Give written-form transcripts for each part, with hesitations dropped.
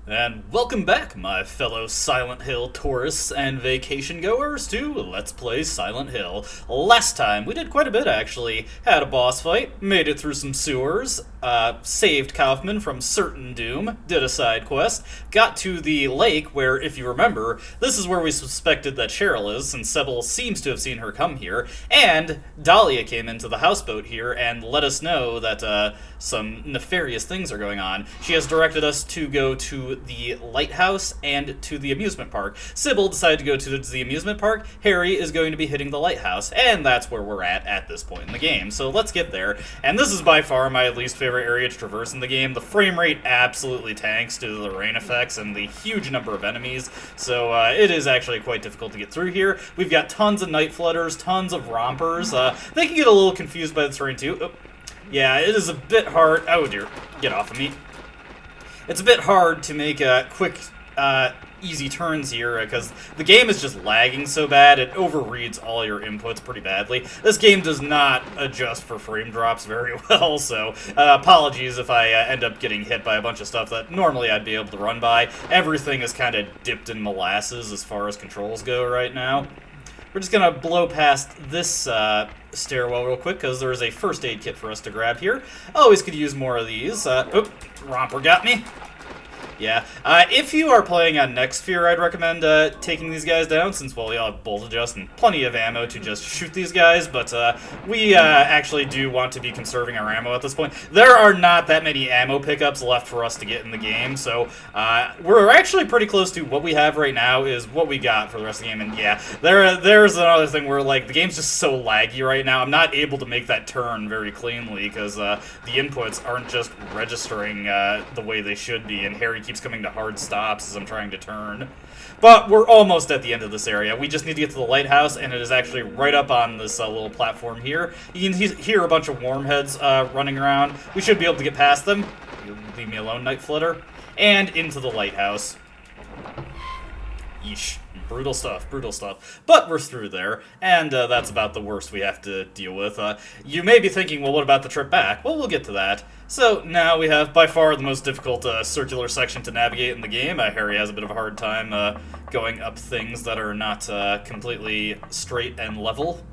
And welcome back, my fellow Silent Hill tourists and vacation goers, to Let's Play Silent Hill. Last time, we did quite a bit, actually. Had a boss fight, made it through some sewers, saved Kaufman from certain doom, did a side quest, got to the lake where, if you remember, this is where we suspected that Cheryl is, since Sybil seems to have seen her come here, and Dahlia came into the houseboat here and let us know that some nefarious things are going on. She has directed us to go to the lighthouse and to the amusement park. Sybil decided to go to the amusement park. Harry is going to be hitting the lighthouse, and that's where we're at this point in the game. So let's get there. And this is by far my least favorite area to traverse in the game. The frame rate absolutely tanks due to the rain effects and the huge number of enemies, so it is actually quite difficult to get through here. We've got tons of night flooders, tons of rompers. They can get a little confused by the terrain too. Oh, yeah, it is a bit hard. Oh dear, get off of me. It's a bit hard to make quick, easy turns here because the game is just lagging so bad. It overreads all your inputs pretty badly. This game does not adjust for frame drops very well, so apologies if I end up getting hit by a bunch of stuff that normally I'd be able to run by. Everything is kind of dipped in molasses as far as controls go right now. We're just going to blow past this stairwell real quick because there is a first aid kit for us to grab here. Always could use more of these. Oop, romper got me. Yeah, if you are playing on Next Sphere, I'd recommend taking these guys down, since, well, you'll have bolt adjust and plenty of ammo to just shoot these guys, but we actually do want to be conserving our ammo at this point. There are not that many ammo pickups left for us to get in the game, so we're actually pretty close to what we have right now is what we got for the rest of the game, and yeah, there's another thing where, like, the game's just so laggy right now. I'm not able to make that turn very cleanly, because the inputs aren't just registering the way they should be, and Harry keeps coming to hard stops as I'm trying to turn. But we're almost at the end of this area. We just need to get to the lighthouse, and it is actually right up on this little platform here. You can hear a bunch of wormheads running around. We should be able to get past them. You leave me alone, Night Flutter. And into the lighthouse. Yeesh. Brutal stuff, brutal stuff. But we're through there, and that's about the worst we have to deal with. You may be thinking, well, what about the trip back? Well, we'll get to that. So now we have by far the most difficult circular section to navigate in the game. Harry has a bit of a hard time going up things that are not completely straight and level.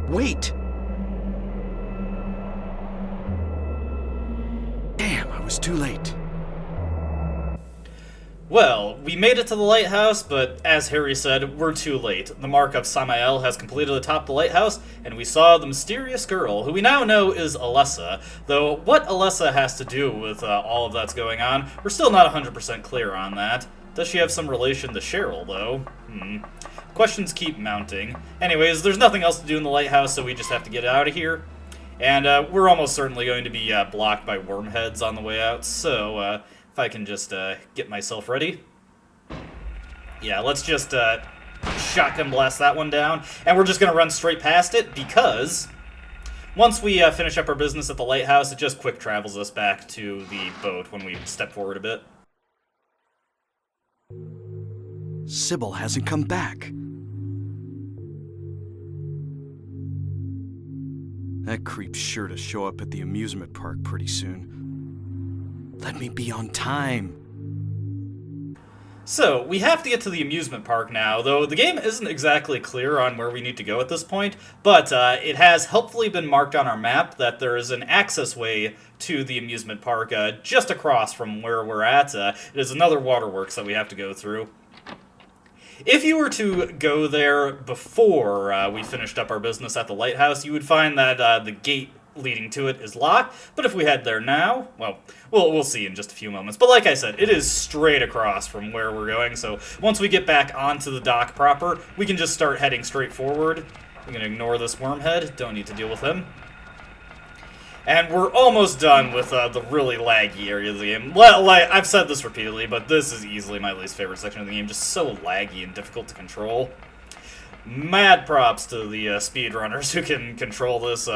Wait! Damn, I was too late. Well, we made it to the lighthouse, but as Harry said, we're too late. The mark of Samael has completed atop the lighthouse, and we saw the mysterious girl, who we now know is Alessa. Though what Alessa has to do with all of that's going on, we're still not 100% clear on that. Does she have some relation to Cheryl, though? Questions keep mounting. Anyways, there's nothing else to do in the lighthouse, so we just have to get out of here. And we're almost certainly going to be blocked by wormheads on the way out, so if I can just get myself ready. Yeah, let's just shotgun blast that one down. And we're just going to run straight past it, because once we finish up our business at the lighthouse, it just quick travels us back to the boat when we step forward a bit. Sybil hasn't come back. That creep's sure to show up at the amusement park pretty soon. Let me be on time. So, we have to get to the amusement park now, though the game isn't exactly clear on where we need to go at this point, but it has helpfully been marked on our map that there is an access way to the amusement park just across from where we're at. It is another waterworks that we have to go through. If you were to go there before we finished up our business at the lighthouse, you would find that the gate leading to it is locked, but if we head there now, well, we'll see in just a few moments. But like I said, it is straight across from where we're going, so once we get back onto the dock proper, we can just start heading straight forward. We can ignore this wormhead, don't need to deal with him. And we're almost done with the really laggy area of the game. Well, like, I've said this repeatedly, but this is easily my least favorite section of the game. Just so laggy and difficult to control. Mad props to the speedrunners who can control this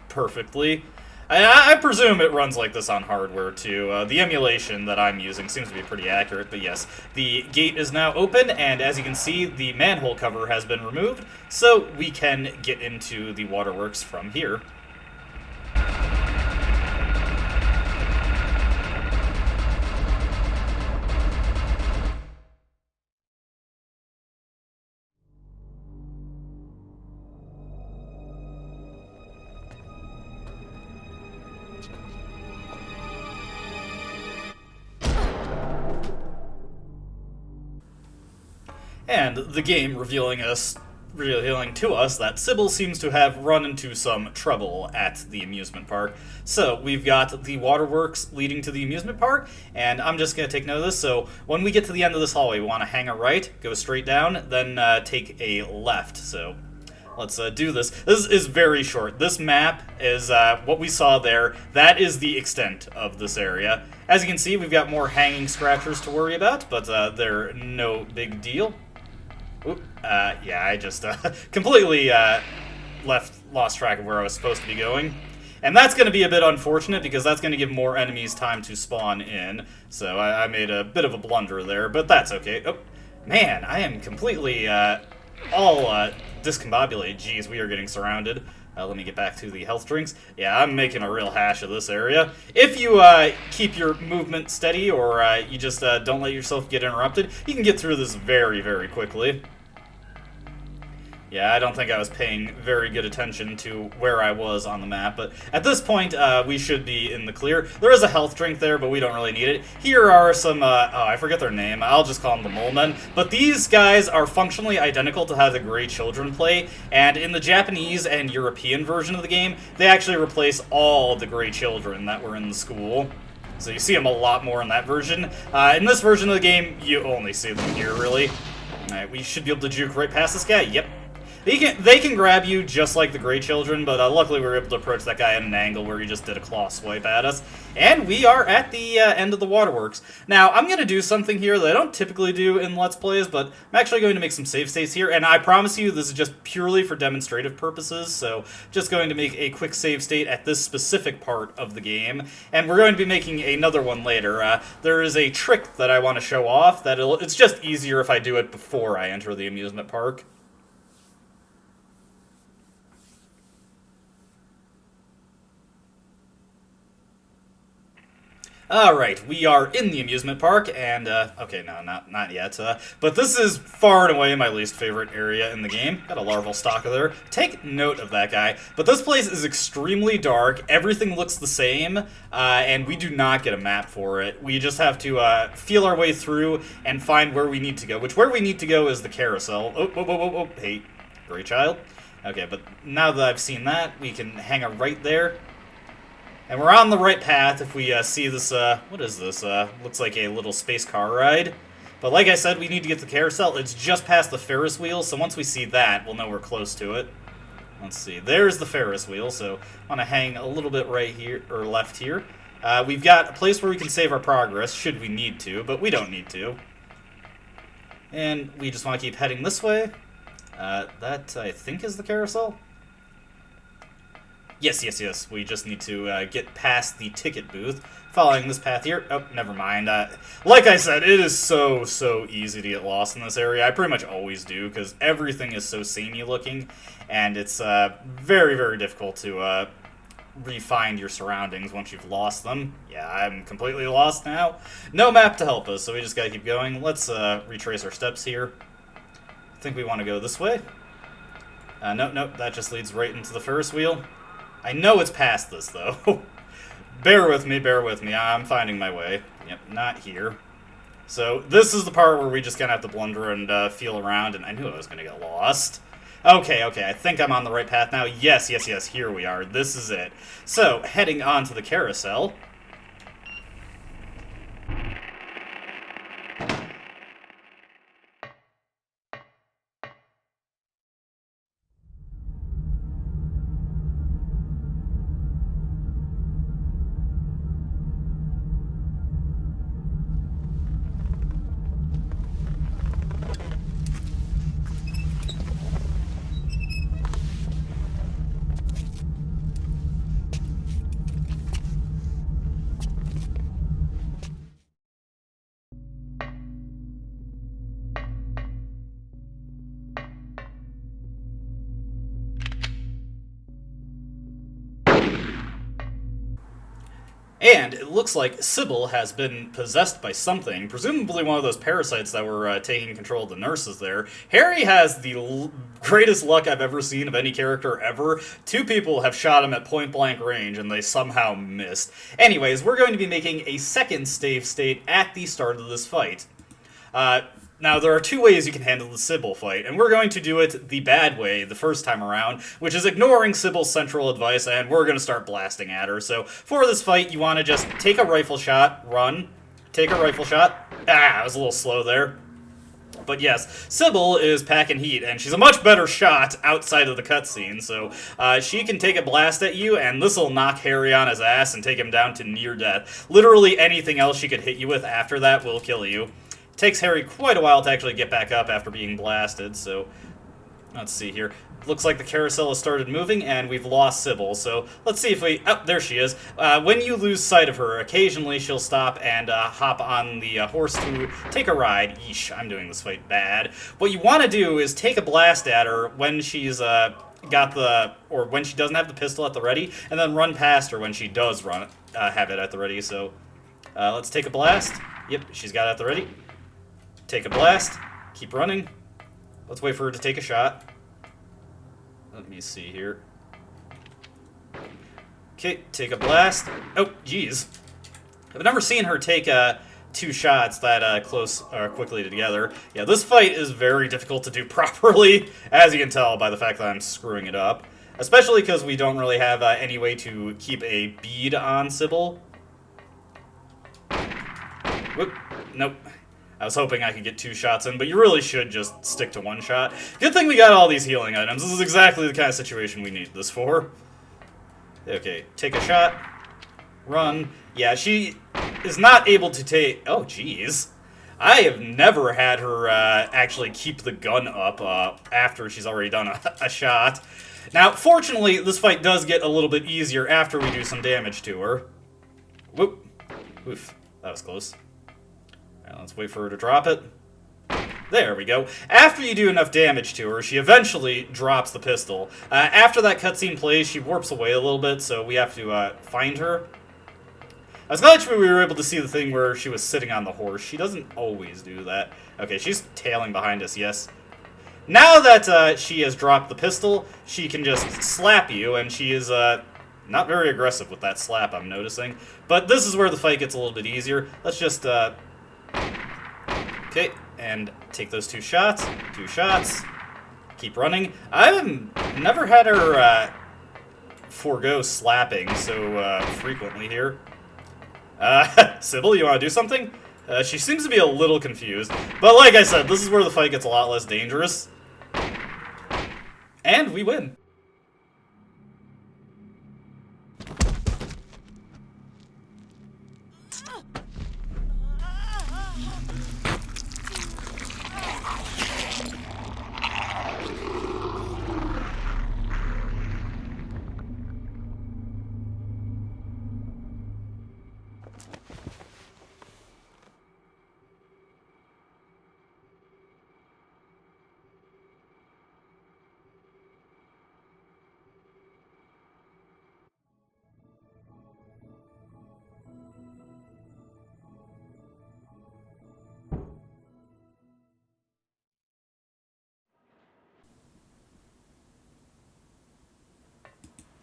perfectly. I presume it runs like this on hardware, too. The emulation that I'm using seems to be pretty accurate, but yes. The gate is now open, and as you can see, the manhole cover has been removed, so we can get into the waterworks from here. And the game revealing to us that Sybil seems to have run into some trouble at the amusement park. So we've got the waterworks leading to the amusement park, and I'm just going to take note of this. So when we get to the end of this hallway, we want to hang a right, go straight down, then take a left. So let's do this. This is very short. This map is what we saw there. That is the extent of this area. As you can see, we've got more hanging scratchers to worry about, but they're no big deal. Oop, yeah, I just completely lost track of where I was supposed to be going. And that's going to be a bit unfortunate, because that's going to give more enemies time to spawn in. So I made a bit of a blunder there, but that's okay. Oh, man, I am completely all discombobulated. Jeez, we are getting surrounded. Let me get back to the health drinks. Yeah, I'm making a real hash of this area. If you keep your movement steady, or you just don't let yourself get interrupted, you can get through this very, very quickly. Yeah, I don't think I was paying very good attention to where I was on the map, but at this point, we should be in the clear. There is a health drink there, but we don't really need it. Here are some, oh, I forget their name. I'll just call them the Mole Men. But these guys are functionally identical to how the Grey Children play, and in the Japanese and European version of the game, they actually replace all the Grey Children that were in the school. So you see them a lot more in that version. In this version of the game, you only see them here, really. Alright, we should be able to juke right past this guy. Yep. They can grab you just like the Grey Children, but luckily we were able to approach that guy at an angle where he just did a claw swipe at us. And we are at the end of the waterworks. Now, I'm going to do something here that I don't typically do in Let's Plays, but I'm actually going to make some save states here, and I promise you this is just purely for demonstrative purposes, so just going to make a quick save state at this specific part of the game, and we're going to be making another one later. There is a trick that I want to show off that it's just easier if I do it before I enter the amusement park. Alright, we are in the amusement park, and, okay, no, not yet, but this is far and away my least favorite area in the game. Got a larval stalker there. Take note of that guy. But this place is extremely dark, everything looks the same, and we do not get a map for it. We just have to, feel our way through and find where we need to go, where we need to go is the carousel. Oh, hey, Grey Child. Okay, but now that I've seen that, we can hang a right there. And we're on the right path if we see this, what is this? Looks like a little space car ride. But like I said, we need to get to the carousel. It's just past the Ferris wheel, so once we see that, we'll know we're close to it. Let's see, there's the Ferris wheel, so I want to hang a little bit right here, or left here. We've got a place where we can save our progress, should we need to, but we don't need to. And we just want to keep heading this way. That, I think, is the carousel. Yes. We just need to get past the ticket booth. Following this path here. Oh, never mind. Like I said, it is so easy to get lost in this area. I pretty much always do, because everything is so samey looking, and it's very difficult to re-find your surroundings once you've lost them. Yeah, I'm completely lost now. No map to help us, so we just gotta keep going. Let's retrace our steps here. I think we want to go this way. Nope, that just leads right into the Ferris wheel. I know it's past this, though. Bear with me, I'm finding my way. Yep, not here. So, this is the part where we just kind of have to blunder and feel around, and I knew I was going to get lost. Okay, I think I'm on the right path now. Yes, here we are. This is it. So, heading on to the carousel. And it looks like Sybil has been possessed by something, presumably one of those parasites that were taking control of the nurses there. Harry has the greatest luck I've ever seen of any character ever. 2 people have shot him at point-blank range, and they somehow missed. Anyways, we're going to be making a second save state at the start of this fight. Now, there are 2 ways you can handle the Sybil fight, and we're going to do it the bad way the first time around, which is ignoring Sybil's central advice, and we're going to start blasting at her. So, for this fight, you want to just take a rifle shot, run, take a rifle shot. I was a little slow there. But yes, Sybil is packing heat, and she's a much better shot outside of the cutscene, so she can take a blast at you, and this will knock Harry on his ass and take him down to near death. Literally anything else she could hit you with after that will kill you. Takes Harry quite a while to actually get back up after being blasted, so let's see here. Looks like the carousel has started moving, and we've lost Sybil, so let's see if we... Oh, there she is. When you lose sight of her, occasionally she'll stop and hop on the horse to take a ride. Yeesh, I'm doing this fight bad. What you want to do is take a blast at her when she's when she doesn't have the pistol at the ready, and then run past her when she does have it at the ready, so let's take a blast. Yep, she's got it at the ready. Take a blast. Keep running. Let's wait for her to take a shot. Let me see here. Okay, take a blast. Oh, jeez. I've never seen her take 2 shots that close or quickly together. Yeah, this fight is very difficult to do properly, as you can tell by the fact that I'm screwing it up. Especially because we don't really have any way to keep a bead on Sybil. Whoop. Nope. I was hoping I could get 2 shots in, but you really should just stick to 1 shot. Good thing we got all these healing items. This is exactly the kind of situation we need this for. Okay, take a shot. Run. Yeah, she is not able to take... Oh, jeez. I have never had her actually keep the gun up after she's already done a shot. Now, fortunately, this fight does get a little bit easier after we do some damage to her. Whoop. Oof. That was close. Now let's wait for her to drop it. There we go. After you do enough damage to her, she eventually drops the pistol. After that cutscene plays, she warps away a little bit, so we have to find her. I was glad we were able to see the thing where she was sitting on the horse. She doesn't always do that. Okay, she's tailing behind us, yes. Now that she has dropped the pistol, she can just slap you, and she is not very aggressive with that slap, I'm noticing. But this is where the fight gets a little bit easier. Let's just... Okay, and take those 2 shots. 2 shots. Keep running. I've never had her forego slapping so frequently here. Sybil, you want to do something? She seems to be a little confused. But like I said, this is where the fight gets a lot less dangerous. And we win.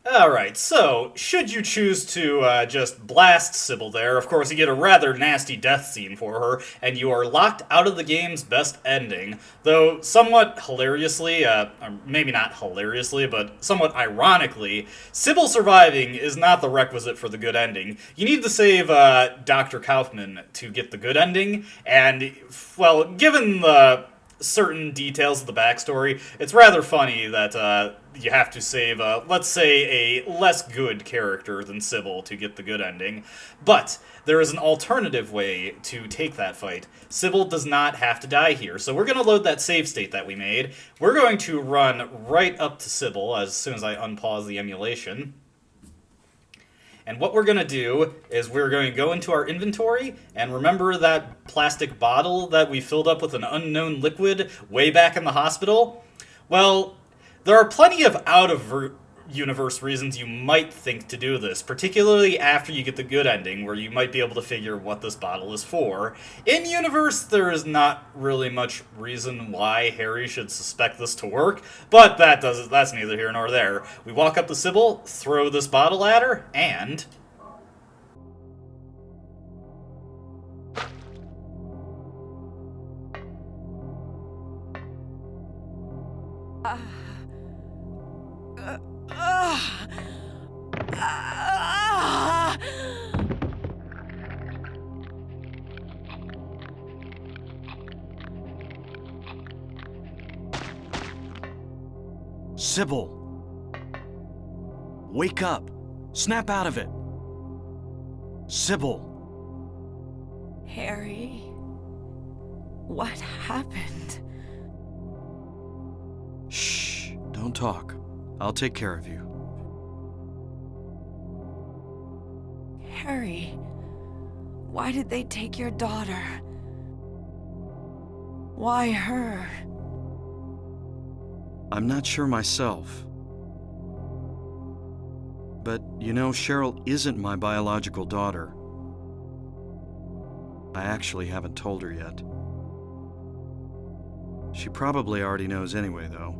Alright, so, should you choose to just blast Sybil there, of course you get a rather nasty death scene for her, and you are locked out of the game's best ending. Though, somewhat hilariously, or maybe not hilariously, but somewhat ironically, Sybil surviving is not the requisite for the good ending. You need to save Dr. Kaufman to get the good ending, and, well, given the certain details of the backstory, it's rather funny that you have to save, let's say, a less good character than Sybil to get the good ending. But there is an alternative way to take that fight. Sybil does not have to die here, so we're going to load that save state that we made. We're going to run right up to Sybil as soon as I unpause the emulation. And what we're going to do is we're going to go into our inventory, and remember that plastic bottle that we filled up with an unknown liquid way back in the hospital? Well, there are plenty of universe reasons you might think to do this, particularly after you get the good ending, where you might be able to figure what this bottle is for. In universe, there is not really much reason why Harry should suspect this to work, but that's neither here nor there. We walk up to Sybil, throw this bottle at her, and... Sybil! Wake up! Snap out of it! Sybil! Harry, what happened? Shh, don't talk. I'll take care of you. Harry, why did they take your daughter? Why her? I'm not sure myself. But, you know, Cheryl isn't my biological daughter. I actually haven't told her yet. She probably already knows anyway, though.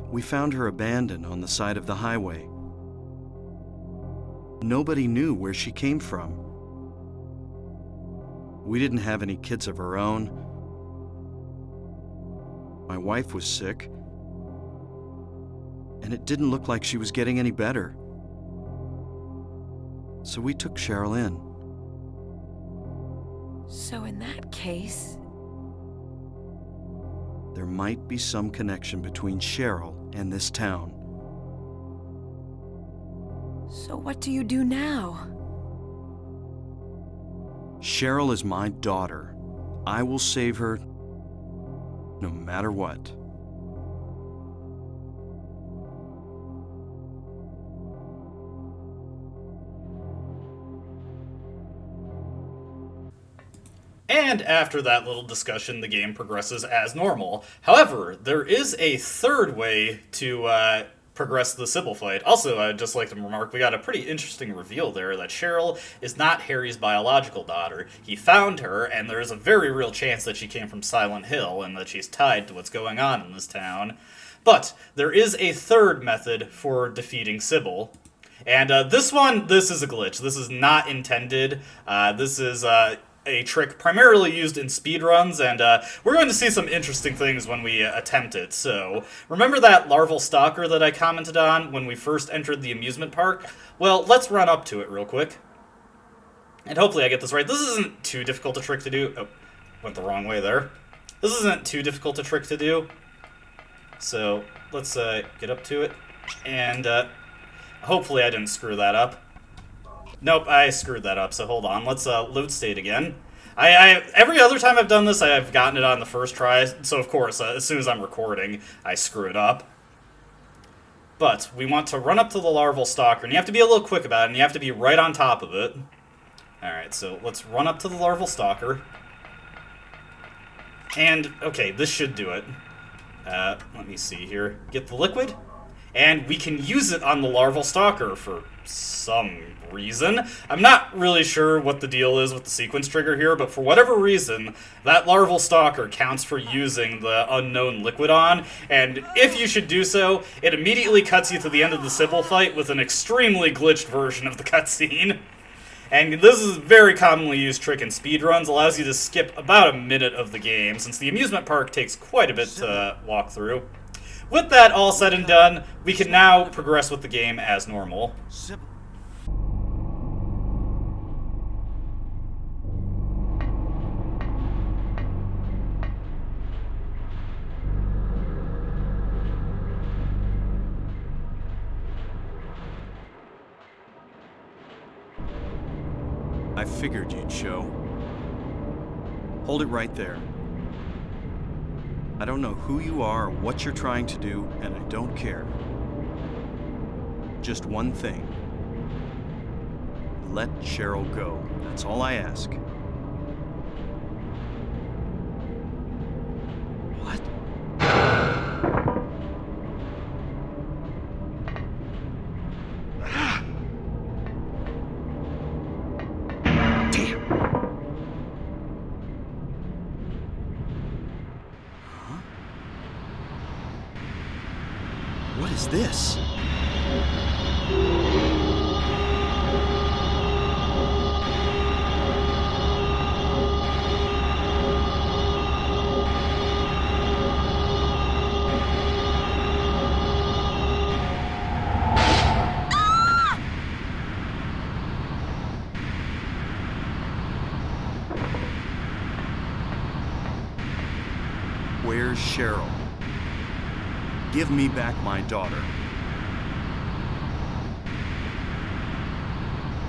We found her abandoned on the side of the highway. Nobody knew where she came from. We didn't have any kids of our own. My wife was sick, and it didn't look like she was getting any better. So we took Cheryl in. So in that case... There might be some connection between Cheryl and this town. So what do you do now? Cheryl is my daughter. I will save her no matter what. And after that little discussion, the game progresses as normal. However, there is a third way to progress the Sybil fight. Also, I'd just like to remark, we got a pretty interesting reveal there that Cheryl is not Harry's biological daughter. He found her, and there is a very real chance that she came from Silent Hill, and that she's tied to what's going on in this town. But there is a third method for defeating Sybil. And this is a glitch. This is not intended. This is... a trick primarily used in speedruns, and we're going to see some interesting things when we attempt it. So, remember that larval stalker that I commented on when we first entered the amusement park? Well, let's run up to it real quick. And hopefully I get this right. This isn't too difficult a trick to do. Oh, went the wrong way there. This isn't too difficult a trick to do. So, let's get up to it. And hopefully I didn't screw that up. Nope, I screwed that up, so hold on. Let's load state again. I every other time I've done this, I've gotten it on the first try, so of course, as soon as I'm recording, I screw it up. But we want to run up to the larval stalker, and you have to be a little quick about it, and you have to be right on top of it. Alright, so let's run up to the larval stalker. And, okay, this should do it. Let me see here. Get the liquid. And we can use it on the larval stalker for some reason. I'm not really sure what the deal is with the sequence trigger here, but for whatever reason, that larval stalker counts for using the unknown liquid on, and if you should do so, it immediately cuts you to the end of the Sybil fight with an extremely glitched version of the cutscene. And this is a very commonly used trick in speedruns, allows you to skip about a minute of the game, since the amusement park takes quite a bit to walk through. With that all said and done, we can now progress with the game as normal. I figured you'd show. Hold it right there. I don't know who you are or what you're trying to do, and I don't care. Just one thing. Let Cheryl go. That's all I ask. What? is this? Where's Cheryl? Give me back my daughter.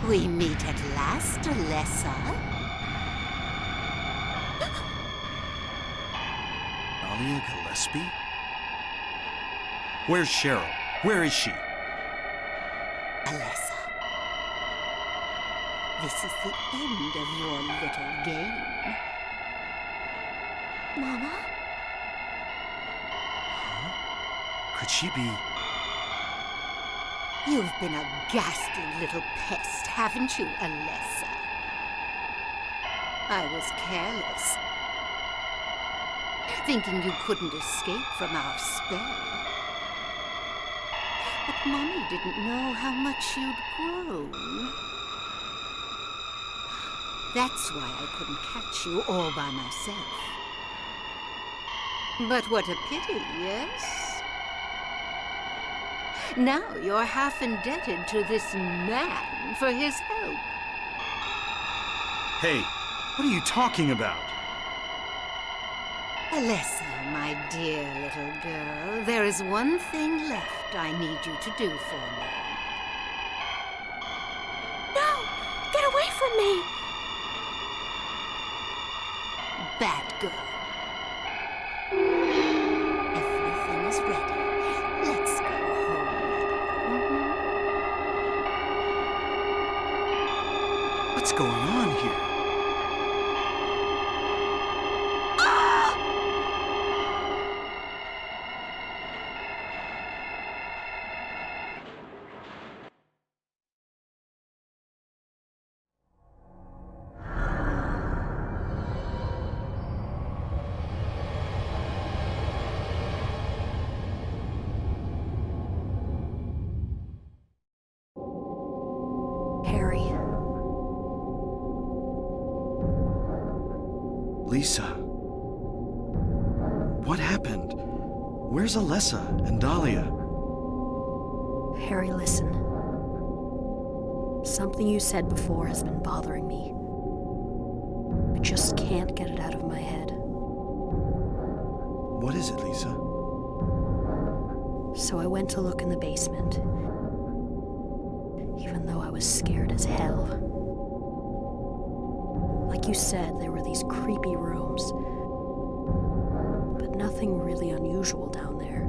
We meet at last, Alessa. Dahlia Gillespie? Where's Cheryl? Where is she? Alessa, this is the end of your little game. Mama? Could she be... You've been a ghastly little pest, haven't you, Alessa? I was careless, thinking you couldn't escape from our spell. But Mommy didn't know how much you'd grown. That's why I couldn't catch you all by myself. But what a pity, yes? Now you're half indebted to this man for his help. Hey, what are you talking about? Alessa, my dear little girl, there is one thing left I need you to do for me. No! Get away from me! Bad girl. Everything is ready. Let's go home now. What's going on here? Harry. Lisa. What happened? Where's Alessa and Dahlia? Harry, listen. Something you said before has been bothering me. I just can't get it out of my head. What is it, Lisa? So I went to look in the basement, even though I was scared as hell. Like you said, there were these creepy rooms, but nothing really unusual down there.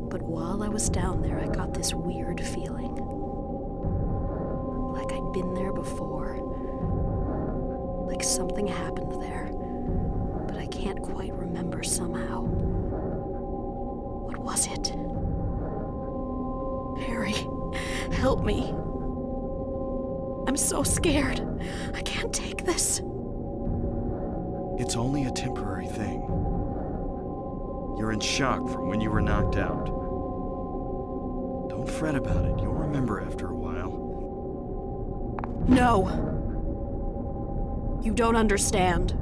But while I was down there, I got this weird feeling. Like I'd been there before. Like something happened there, but I can't quite remember somehow. What was it? Harry, help me. I'm so scared. I can't take this. It's only a temporary thing. You're in shock from when you were knocked out. Don't fret about it. You'll remember after a while. No. You don't understand.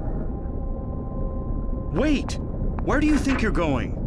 Wait! Where do you think you're going?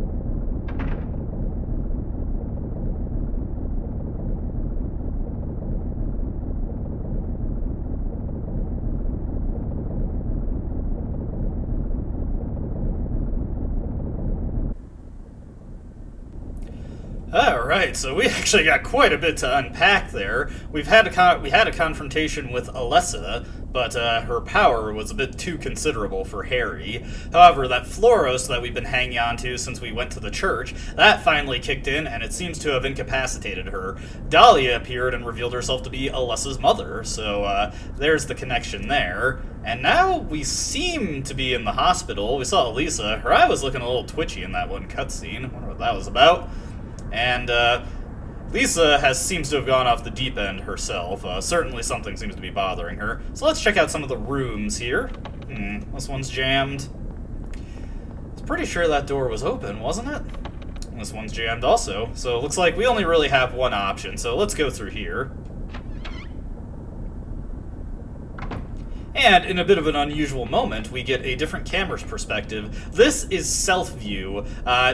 Alright, so we actually got quite a bit to unpack there. We had a confrontation with Alessa, but her power was a bit too considerable for Harry. However, that Floros that we've been hanging on to since we went to the church, that finally kicked in, and it seems to have incapacitated her. Dahlia appeared and revealed herself to be Alessa's mother, so there's the connection there. And now we seem to be in the hospital. We saw Elisa. Her eye was looking a little twitchy in that one cutscene. I wonder what that was about. And Lisa seems to have gone off the deep end herself. Certainly something seems to be bothering her. So let's check out some of the rooms here. This one's jammed. I was pretty sure that door was open, wasn't it? This one's jammed also, so it looks like we only really have one option, so let's go through here. And in a bit of an unusual moment, we get a different camera's perspective. This is self-view.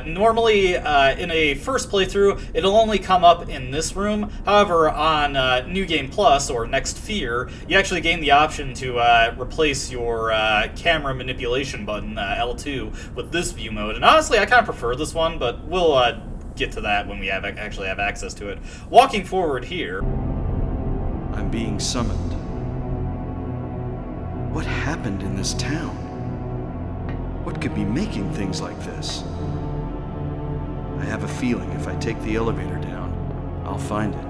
Normally, in a first playthrough, it'll only come up in this room. However, on New Game Plus, or Next Fear, you actually gain the option to replace your camera manipulation button, L2, with this view mode. And honestly, I kind of prefer this one, but we'll get to that when we actually have access to it. Walking forward here... I'm being summoned. What happened in this town? What could be making things like this? I have a feeling if I take the elevator down, I'll find it.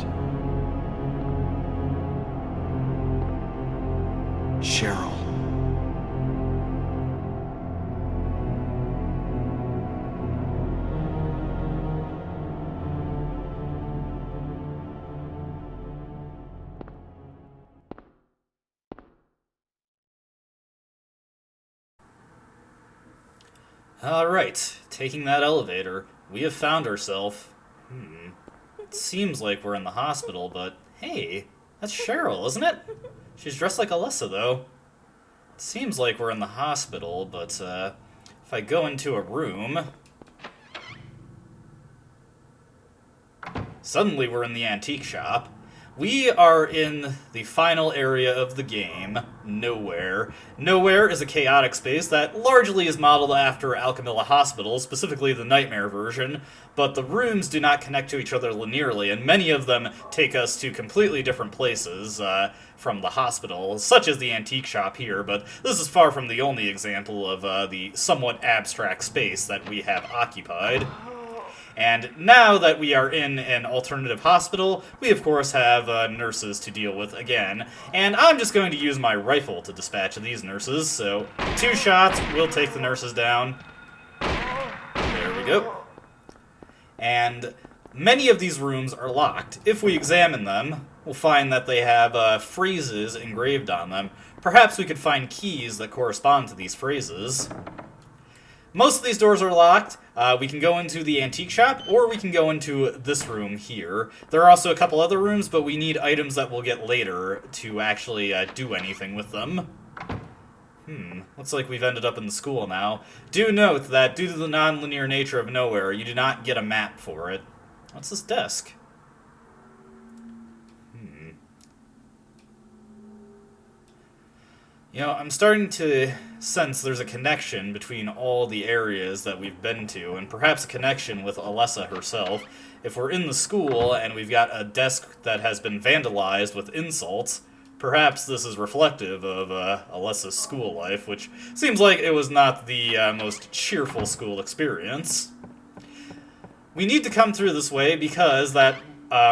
Cheryl. Alright, taking that elevator, we have found ourselves... It seems like we're in the hospital, but hey, that's Cheryl, isn't it? She's dressed like Alyssa, though. It seems like we're in the hospital, but if I go into a room... Suddenly we're in the antique shop. We are in the final area of the game, Nowhere. Nowhere is a chaotic space that largely is modeled after Alchemilla Hospital, specifically the Nightmare version, but the rooms do not connect to each other linearly, and many of them take us to completely different places from the hospital, such as the antique shop here, but this is far from the only example of the somewhat abstract space that we have occupied. And now that we are in an alternative hospital, we of course have nurses to deal with again. And I'm just going to use my rifle to dispatch these nurses, so 2 shots will take the nurses down. There we go. And many of these rooms are locked. If we examine them, we'll find that they have phrases engraved on them. Perhaps we could find keys that correspond to these phrases. Most of these doors are locked. We can go into the antique shop, or we can go into this room here. There are also a couple other rooms, but we need items that we'll get later to actually do anything with them. Looks like we've ended up in the school now. Do note that due to the non-linear nature of Nowhere, you do not get a map for it. What's this desk? You know, I'm starting to sense there's a connection between all the areas that we've been to, and perhaps a connection with Alessa herself. If we're in the school and we've got a desk that has been vandalized with insults, perhaps this is reflective of Alessa's school life, which seems like it was not the most cheerful school experience. We need to come through this way because that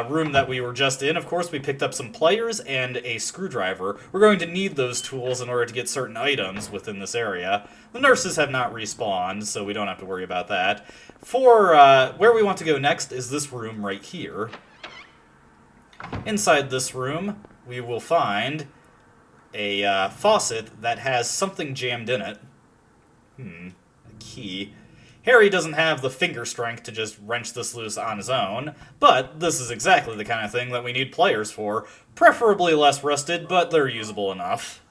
room that we were just in, of course, we picked up some pliers and a screwdriver. We're going to need those tools in order to get certain items within this area. The nurses have not respawned, so we don't have to worry about that. For where we want to go next is this room right here. Inside this room, we will find a faucet that has something jammed in it. A key. Harry doesn't have the finger strength to just wrench this loose on his own, but this is exactly the kind of thing that we need pliers for. Preferably less rusted, but they're usable enough.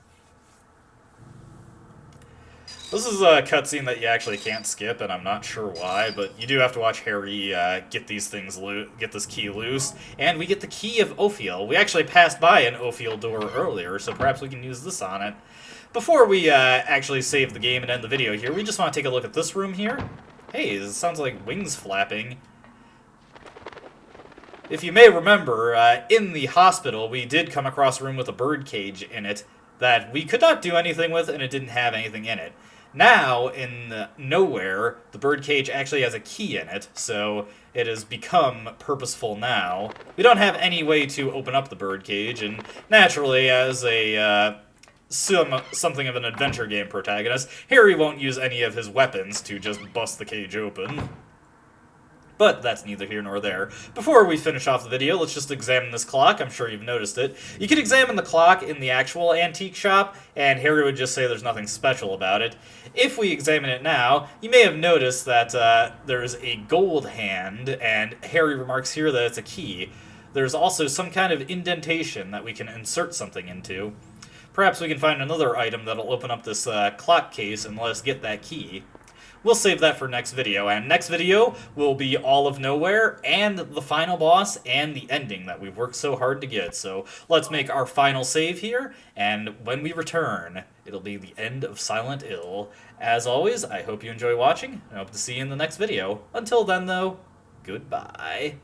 This is a cutscene that you actually can't skip, and I'm not sure why, but you do have to watch Harry get these things get this key loose, and we get the key of Ophiel. We actually passed by an Ophiel door earlier, so perhaps we can use this on it. Before we actually save the game and end the video here, we just want to take a look at this room here. Hey, this sounds like wings flapping. If you may remember, in the hospital, we did come across a room with a bird cage in it that we could not do anything with, and it didn't have anything in it. Now, in Nowhere, the bird cage actually has a key in it, so it has become purposeful now. We don't have any way to open up the bird cage, and naturally, as a something of an adventure game protagonist, Harry won't use any of his weapons to just bust the cage open. But that's neither here nor there. Before we finish off the video, let's just examine this clock. I'm sure you've noticed it. You could examine the clock in the actual antique shop, and Harry would just say there's nothing special about it. If we examine it now, you may have noticed that there's a gold hand, and Harry remarks here that it's a key. There's also some kind of indentation that we can insert something into. Perhaps we can find another item that'll open up this clock case and let us get that key. We'll save that for next video, and next video will be All of Nowhere, and the final boss, and the ending that we've worked so hard to get. So let's make our final save here, and when we return, it'll be the end of Silent Hill. As always, I hope you enjoy watching, and I hope to see you in the next video. Until then, though, goodbye.